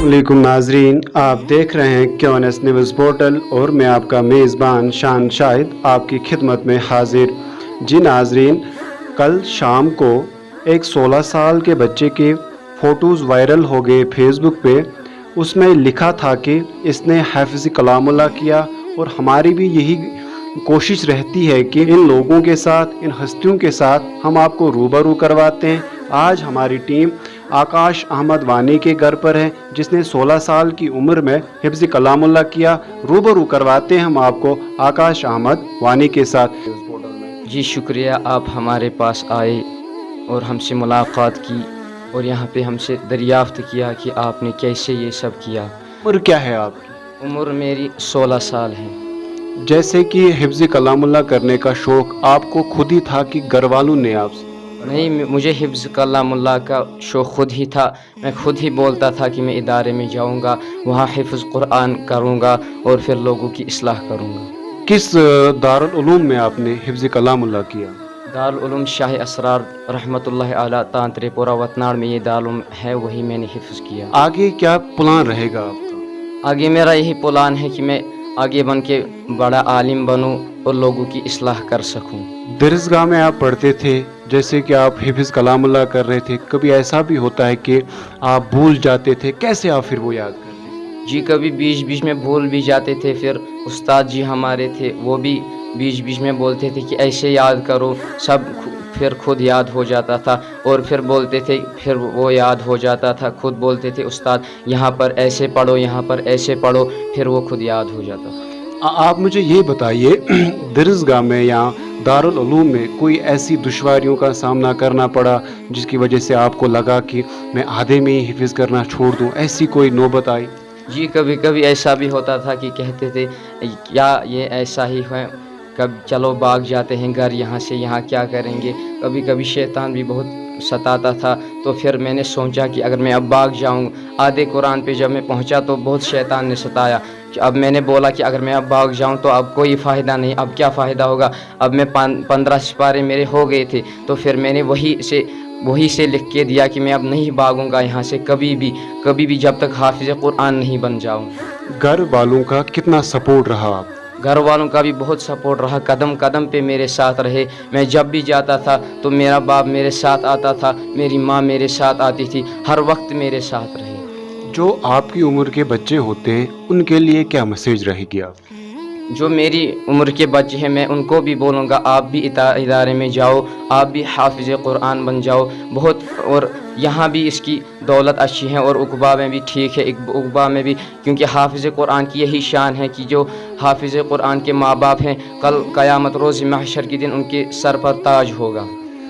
वालेकुम नाजरीन, आप देख रहे हैं क्योनस न्यूज़ पोर्टल और मैं आपका मेज़बान शान शाहिद आपकी खिदमत में हाजिर। जी नाजरीन, कल शाम को एक 16 साल के बच्चे के फ़ोटोज़ वायरल हो गए फेसबुक पे। उसमें लिखा था कि इसने हाफिज़ कलामुल्लाह किया और हमारी भी यही कोशिश रहती है कि इन लोगों के साथ, इन हस्तियों के साथ हम आपको रूबरू करवाते हैं। आज हमारी टीम आकाश अहमद वानी के घर पर है, जिसने 16 साल की उम्र में हिफ्ज़ कलामुल्लाह किया। रूबरू करवाते हैं हम आपको आकाश अहमद वानी के साथ। जी शुक्रिया, आप हमारे पास आए और हमसे मुलाकात की और यहाँ पे हमसे दरियाफ्त किया कि आपने कैसे ये सब किया। उम्र क्या है आपकी? उम्र मेरी 16 साल है। जैसे कि हिफ्ज़ कलामुल्लाह करने का शौक़ आपको खुद ही था कि घर वालों ने आपसे? नहीं, मुझे हिफ्ज़ कलामुल्लाह का शौक़ खुद ही था। मैं खुद ही बोलता था कि मैं इदारे में जाऊँगा, वहाँ हिफ्ज़ कुरान करूँगा और फिर लोगों की इस्लाह करूँगा। किस दारुल उलूम में आपने हिफ्ज़ कलामुल्लाह किया? दारुल उलूम शाह असरार रहमतुल्लाह अलैह तांत्रेपुरा वतनाड़ में ये दारुल उलूम है, वही मैंने हिफ्ज़ किया। आगे क्या प्लान रहेगा आपका? आगे मेरा यही प्लान है कि मैं आगे बन के बड़ा आलिम बनूं और लोगों की इस्लाह कर सकूं। दरसगाह में आप पढ़ते थे, जैसे कि आप हिफ्ज़ कलामुल्लाह कर रहे थे, कभी ऐसा भी होता है कि आप भूल जाते थे, कैसे आप फिर वो याद करते? जी, कभी बीच बीच में भूल भी जाते थे। फिर उस्ताद जी हमारे थे, वो भी बीच बीच में बोलते थे कि ऐसे याद करो, सब फिर खुद याद हो जाता था और फिर बोलते थे, फिर वो याद हो जाता था। खुद बोलते थे उस्ताद यहाँ पर ऐसे पढ़ो, यहाँ पर ऐसे पढ़ो, फिर वो खुद याद हो जाता था। आप मुझे ये बताइए, दरसगाह में या दारुल उलूम में कोई ऐसी दुश्वारियों का सामना करना पड़ा जिसकी वजह से आपको लगा कि मैं आधे में ही हिफ्ज़ करना छोड़ दूं, ऐसी कोई नौबत आई? जी, कभी कभी ऐसा भी होता था कि कहते थे क्या ये ऐसा ही है, कब चलो भाग जाते हैं घर, यहाँ से यहाँ क्या करेंगे। कभी कभी शैतान भी बहुत सताता था, तो फिर मैंने सोचा कि अगर मैं अब भाग जाऊँ, आधे कुरान पे जब मैं पहुँचा तो बहुत शैतान ने सताया। अब मैंने बोला कि अगर मैं अब भाग जाऊँ तो अब कोई फ़ायदा नहीं, अब क्या फ़ायदा होगा। अब मैं 15 सिपारे मेरे हो गए थे, तो फिर मैंने वही से लिख के दिया कि मैं अब नहीं भागूंगा यहाँ से कभी भी जब तक हाफिज़ कुरान नहीं बन जाऊँ। घर वालों का कितना सपोर्ट रहा आप? घर वालों का भी बहुत सपोर्ट रहा, कदम कदम पे मेरे साथ रहे। मैं जब भी जाता था तो मेरा बाप मेरे साथ आता था, मेरी माँ मेरे साथ आती थी, हर वक्त मेरे साथ रहे। जो आपकी उम्र के बच्चे होते हैं उनके लिए क्या मैसेज रहेगी आप? जो मेरी उम्र के बच्चे हैं, मैं उनको भी बोलूँगा आप भी इदारे में जाओ, आप भी हाफिज़ कुरान बन जाओ बहुत। और यहाँ भी इसकी दौलत अच्छी है और उक़बा में भी ठीक है, उक़बा में भी, क्योंकि हाफिज़ कुरान की यही शान है कि जो हाफिज़ कुरान के माँ बाप हैं, कल क़यामत रोज़ महशर के दिन उनके सर पर ताज होगा।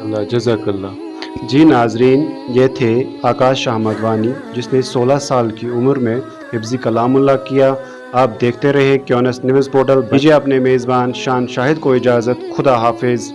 अल्लाह जज़ाकल्लाह। जी नाजरीन, ये थे आकाश अहमद वानी, जिसने 16 साल की उम्र में हिफ्ज़ कलामुल्लाह किया। आप देखते रहे क्योनस न्यूज़ पोर्टल। दीजिए अपने मेज़बान शान शाहिद को इजाज़त। खुदा हाफिज़।